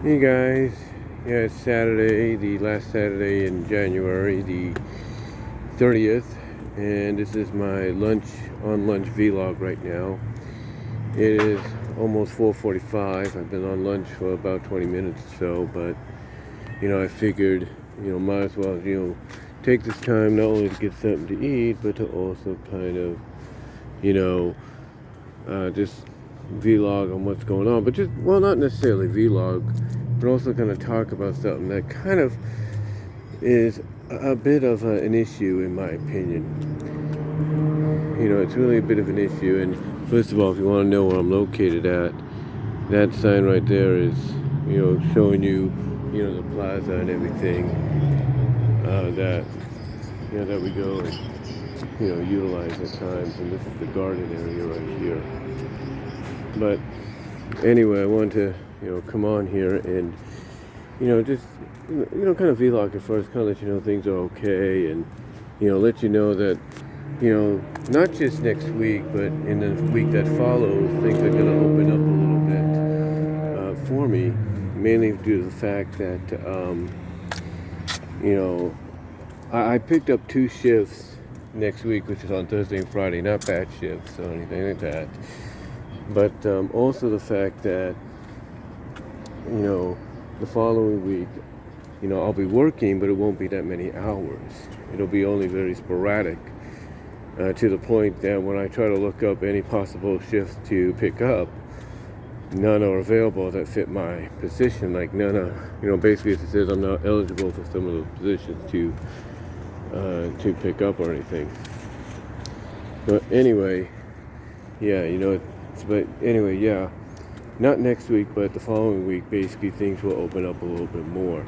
Hey guys, yeah, it's Saturday, the last Saturday in January, the 30th, and this is my lunch vlog right now. It is almost 4:45. I've been on lunch for about 20 minutes or so, but I figured, might as well, take this time not only to get something to eat, but to also kind of, just vlog on what's going on, but just, well, not necessarily vlog, but also kind of talk about something that kind of is a bit of an issue in my opinion. It's really a bit of an issue. And first of all, if you want to know where I'm located at, that sign right there is, showing you, the plaza and everything that, that we go and, utilize at times. And this is the garden area right here. But anyway, I wanted to, come on here and, just, kind of vlog at first, kind of let you know things are okay, and, let you know that, not just next week, but in the week that follows, things are going to open up a little bit for me, mainly due to the fact that, I picked up 2 shifts next week, which is on Thursday and Friday, not bad shifts or anything like that. But also the fact that, the following week, I'll be working, but it won't be that many hours. It'll be only very sporadic, to the point that when I try to look up any possible shifts to pick up, none are available that fit my position. Like none are, basically it says I'm not eligible for some of the positions to pick up or anything. But anyway, yeah, but anyway, yeah, not next week, but the following week, basically things will open up a little bit more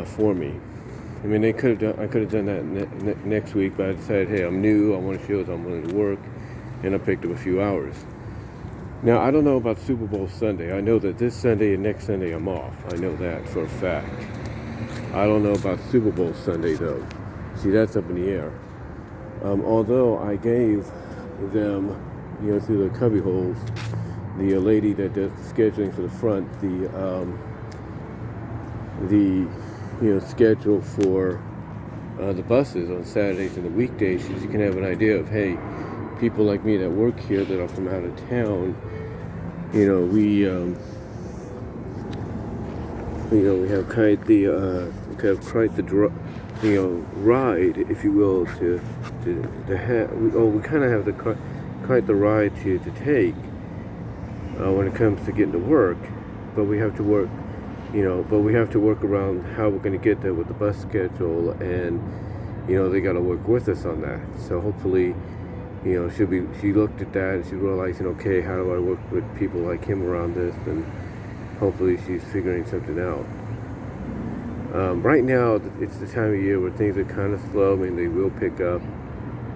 for me. I mean, I could have done that next week, but I decided, hey, I'm new, I want to show that I'm willing to work, and I picked up a few hours. Now, I don't know about Super Bowl Sunday. I know that this Sunday and next Sunday I'm off. I know that for a fact. I don't know about Super Bowl Sunday, though. See, that's up in the air. Although I gave them, through the cubby holes, the lady that does the scheduling for the front, the schedule for the buses on Saturdays and the weekdays, so you can have an idea of, hey, people like me that work here that are from out of town, we have quite the ride, if you will, to have. We kind of have quite the ride to take when it comes to getting to work, but we have to work. But we have to work around how we're going to get there with the bus schedule, and they got to work with us on that. So hopefully, she looked at that and she realized, okay, how do I work with people like him around this, and hopefully she's figuring something out. Right now, it's the time of year where things are kind of slow. I mean, they will pick up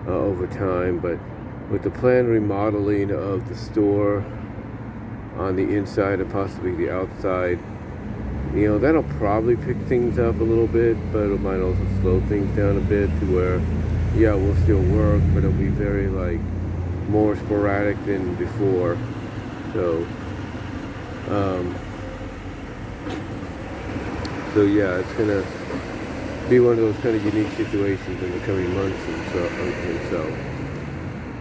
over time, but with the planned remodeling of the store on the inside and possibly the outside, that'll probably pick things up a little bit, but it might also slow things down a bit to where, yeah, we'll still work, but it'll be very, more sporadic than before. So yeah, it's going to be one of those kind of unique situations in the coming months and so.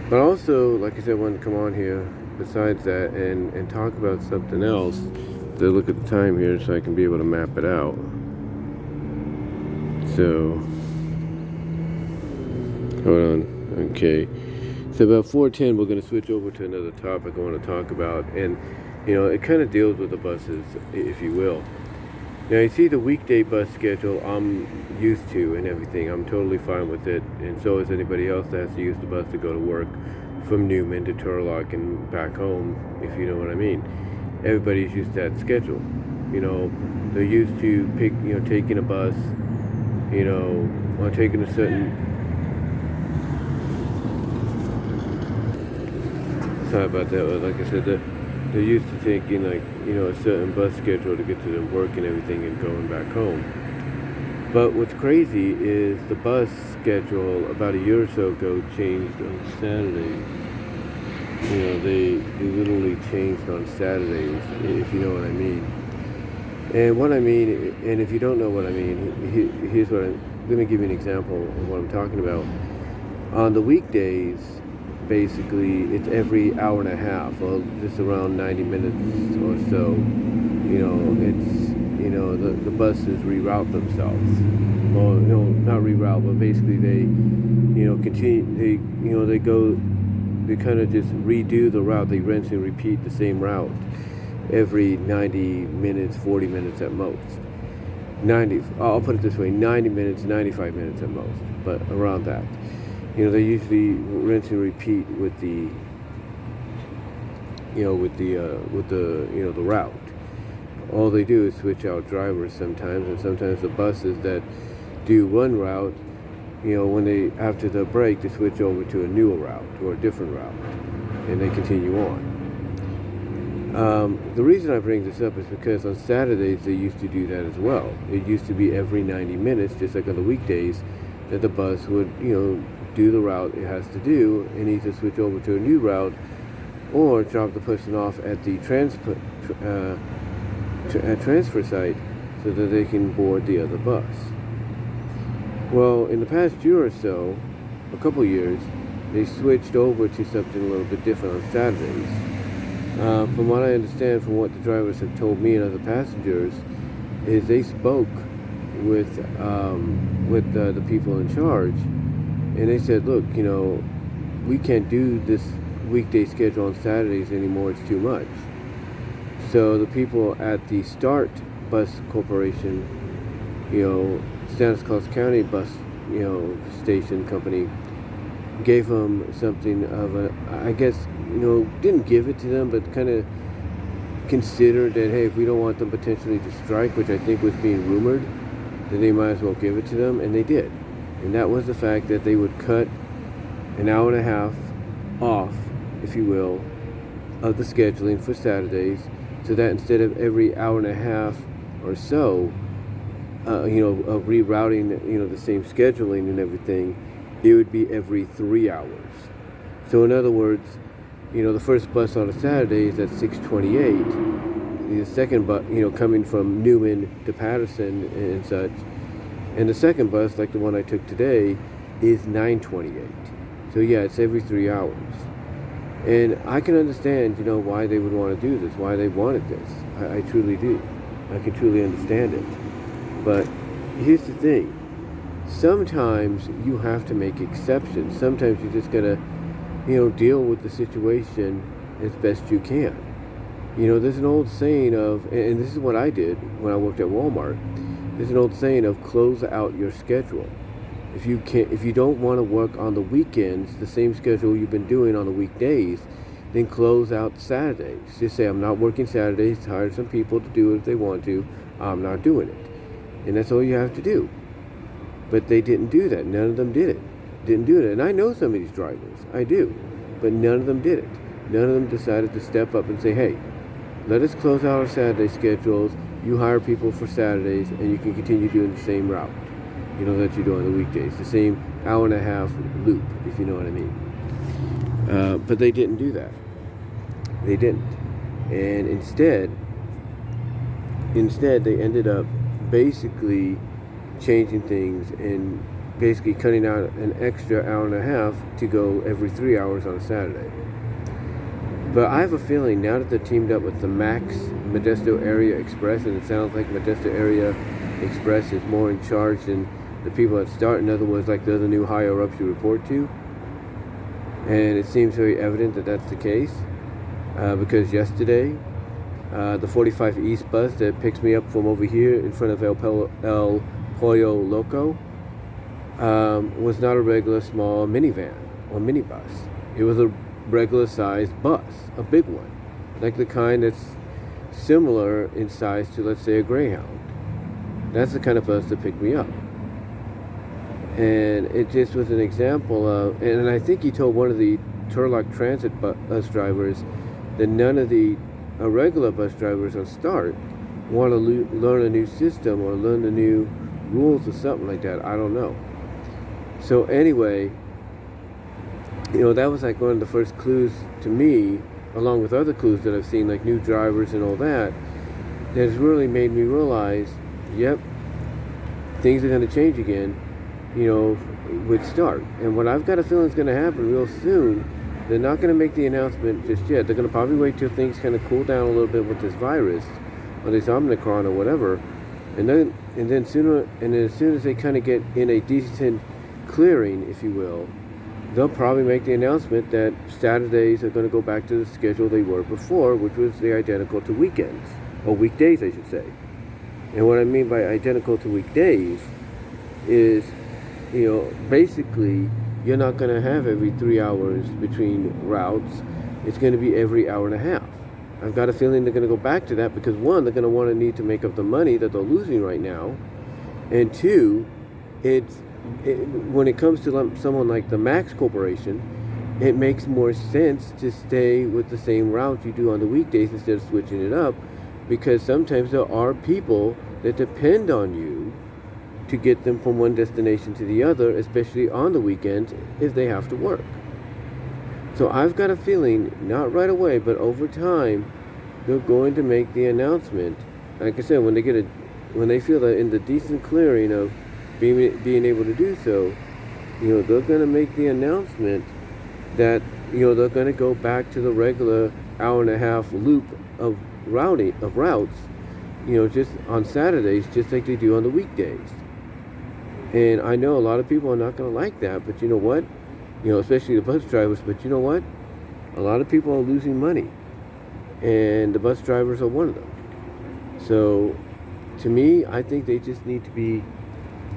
But also, like I said, I wanted to come on here, besides that, and talk about something else. To look at the time here so I can be able to map it out. So, hold on. Okay. So about 4:10, we're going to switch over to another topic I want to talk about, and it kind of deals with the buses, if you will. Now, you see the weekday bus schedule I'm used to and everything. I'm totally fine with it, and so is anybody else that has to use the bus to go to work from Newman to Turlock and back home, if you know what I mean. Everybody's used to that schedule. They're used to taking a bus, or taking a certain. Sorry about that. But like I said, they're used to taking a certain bus schedule to get to their work and everything and going back home. But what's crazy is the bus schedule about a year or so ago changed on Saturdays. They literally changed on Saturdays, if you know what I mean. And what I mean, and if you don't know what I mean, here's what let me give you an example of what I'm talking about. On the weekdays, basically, it's every hour and a half, or just around 90 minutes or so. The buses reroute themselves. Well, no, not reroute, but basically they, they kind of just redo the route. They rinse and repeat the same route every 90 minutes, 40 minutes at most. I'll put it this way, 90 minutes, 95 minutes at most, but around that. They usually rinse and repeat with the route. All they do is switch out drivers sometimes, and sometimes the buses that do one route, when they, after the break, they switch over to a newer route or a different route, and they continue on. The reason I bring this up is because on Saturdays they used to do that as well. It used to be every 90 minutes, just like on the weekdays, that the bus would, do the route it has to do and either switch over to a new route or drop the person off at the transfer site so that they can board the other bus. Well, in the past year or so, a couple years, they switched over to something a little bit different on Saturdays. From what I understand, from what the drivers have told me and other passengers, is they spoke with the people in charge, and they said, look, we can't do this weekday schedule on Saturdays anymore. It's too much. So the people at the StART Bus Corporation, Santa Claus County Bus, station company, gave them something of I guess, didn't give it to them, but kind of considered that, hey, if we don't want them potentially to strike, which I think was being rumored, then they might as well give it to them, and they did. And that was the fact that they would cut an hour and a half off, if you will, of the scheduling for Saturdays, so that instead of every hour and a half or so, of rerouting, the same scheduling and everything, it would be every 3 hours. So in other words, the first bus on a Saturday is at 6:28. The second bus, coming from Newman to Patterson and such, and the second bus, like the one I took today, is 9:28. So yeah, it's every 3 hours. And I can understand, why they would want to do this, why they wanted this. I truly do. I can truly understand it. But here's the thing. Sometimes you have to make exceptions. Sometimes you just gotta, deal with the situation as best you can. There's an old saying of, and this is what I did when I worked at Walmart. There's an old saying of close out your schedule. If you don't want to work on the weekends, the same schedule you've been doing on the weekdays, then close out Saturdays. Just say, I'm not working Saturdays. Hire some people to do it if they want to. I'm not doing it. And that's all you have to do. But they didn't do that. None of them did it. Didn't do it. And I know some of these drivers. I do. But none of them did it. None of them decided to step up and say, hey, let us close out our Saturday schedules. You hire people for Saturdays, and you can continue doing the same route, that you do on the weekdays. The same hour and a half loop, if you know what I mean. But they didn't do that. They didn't. And instead they ended up basically changing things and basically cutting out an extra hour and a half to go every 3 hours on a Saturday. But I have a feeling now that they're teamed up with the Max Modesto Area Express, and it sounds like Modesto Area Express is more in charge than the people at StART. In other words, like they're the new higher ups you report to. And it seems very evident that that's the case. Because yesterday, the 45 East bus that picks me up from over here in front of El Pollo Loco was not a regular small minivan or minibus. It was a regular sized bus, a big one, like the kind that's similar in size to, let's say, a Greyhound. That's the kind of bus that picked me up. And it just was an example of, and I think he told one of the Turlock Transit bus drivers that none of the regular bus drivers on StART want to learn a new system or learn the new rules or something like that. I don't know. So anyway, that was like one of the first clues to me, along with other clues that I've seen, like new drivers and all that, that's really made me realize, yep, things are going to change again, with StART. And what I've got a feeling is going to happen real soon, they're not going to make the announcement just yet. They're going to probably wait till things kind of cool down a little bit with this virus, or this Omicron or whatever. And then as soon as they kind of get in a decent clearing, if you will, they'll probably make the announcement that Saturdays are going to go back to the schedule they were before, which was the identical to weekends, or weekdays, I should say. And what I mean by identical to weekdays is, basically, you're not going to have every 3 hours between routes. It's going to be every hour and a half. I've got a feeling they're going to go back to that because, one, they're going to want to need to make up the money that they're losing right now. And two, when it comes to someone like the Max Corporation, it makes more sense to stay with the same route you do on the weekdays instead of switching it up, because sometimes there are people that depend on you to get them from one destination to the other, especially on the weekends if they have to work. So I've got a feeling, not right away, but over time, they're going to make the announcement. Like I said, when they feel that in the decent clearing of being able to do so, they're going to make the announcement that they're going to go back to the regular hour and a half loop of routes, just on Saturdays, just like they do on the weekdays. And I know a lot of people are not going to like that, but you know what? Especially the bus drivers, but you know what? A lot of people are losing money, and the bus drivers are one of them. So, to me, I think they just need to be,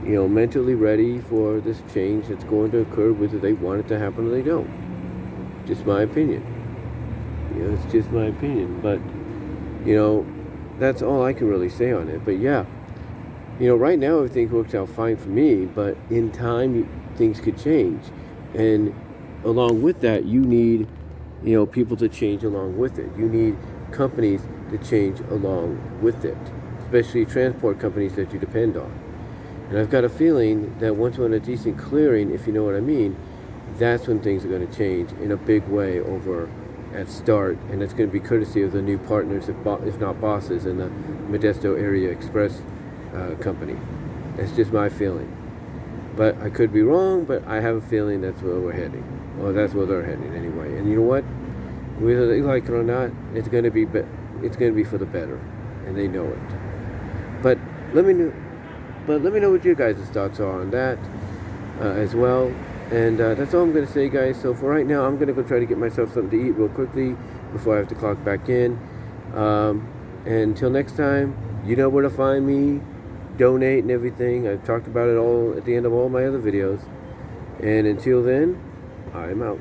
mentally ready for this change that's going to occur, whether they want it to happen or they don't. Just my opinion. It's just my opinion. But, that's all I can really say on it. But yeah, right now everything works out fine for me, but in time, things could change. And along with that, you need, people to change along with it. You need companies to change along with it, especially transport companies that you depend on. And I've got a feeling that once we're in a decent clearing, if you know what I mean, that's when things are going to change in a big way over at StART. And it's going to be courtesy of the new partners, if not bosses, in the Modesto Area Express company. That's just my feeling. But I could be wrong, but I have a feeling that's where we're heading. Or that's where they're heading anyway. And you know what? Whether they like it or not, it's going to be for the better. And they know it. But let me know what your guys' thoughts are on that as well. And that's all I'm going to say, guys. So for right now, I'm going to go try to get myself something to eat real quickly before I have to clock back in. And until next time, you know where to find me. Donate and everything. I've talked about it all at the end of all my other videos. And until then, I'm out.